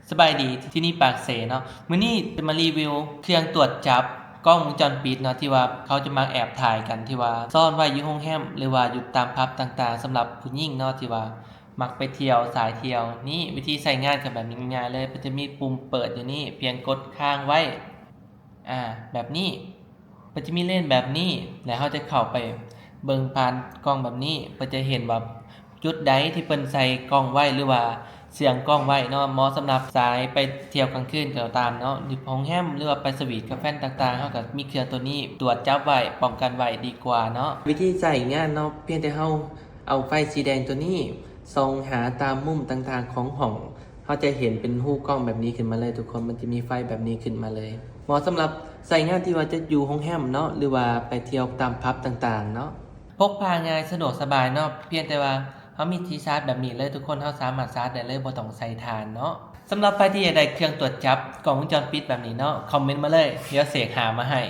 สบายดีที่นี่ปากเสเนาะมื้อนี้จะมารีวิวเครื่องตรวจจับกล้องวงจรปิดเนาะที่ว่าเขาจะมาแอบถ่ายกันที่ว่าซ่อนไว้อยู่โรงแรมหรือว่าอยู่ตามผับต่างๆสำหรับผู้หญิงเนาะที่ว่ามักไปเที่ยวสายเที่ยวนี่วิธีใช้งานก็แบบง่ายๆเลยมันจะมีปุ่มเปิดอยู่นี่เพียงกดค้างไว้แบบนี้มันจะมีเลนแบบนี้แล้วเราจะเข้าไปเบิ่งผ่านกล้องแบบนี้เพิ่นจะเห็นว่าจุดใดที่เพิ่นใส่กล้องไว้หรือว่าเสียงกล้องไว้เนาะเหมาะสำหรับสายไปเที่ยวกลางคืนก็ตามเนาะอยู่โรงแรมหรือว่าไปสวีทกับแฟนต่างๆเฮาก็มีเครื่องตัวนี้ตรวจจับไว้ป้องกันไว้ดีกว่าเนาะวิธีใช้งานเนาะเพียงแต่เฮาเอาไฟสีแดงตัวนี้ส่องหาตามมุมต่างๆของห้องเขาจะเห็นเป็นรูปกล้องแบบนี้ขึ้นมาเลยทุกคนมันจะมีไฟแบบนี้ขึ้นมาเลยเหมาะสำหรับใส่งานที่ว่าจะอยู่โรงแรมเนาะหรือว่าไปเที่ยวตามผับต่างๆเนาะพกพาง่ายสะดวกสบายเนาะเพียงแต่ว่าเขามีที่ชาร์จแบบนี้เลยทุกคนเขาสามารถชาร์จได้เลยบ่ต้องใส่ถ่านเนาะสำหรับใครที่อยากได้เครื่องตรวจจับกล้องวงจรปิดแบบนี้เนาะคอมเมนต์มาเลยเดี๋ยวเสกหามาให้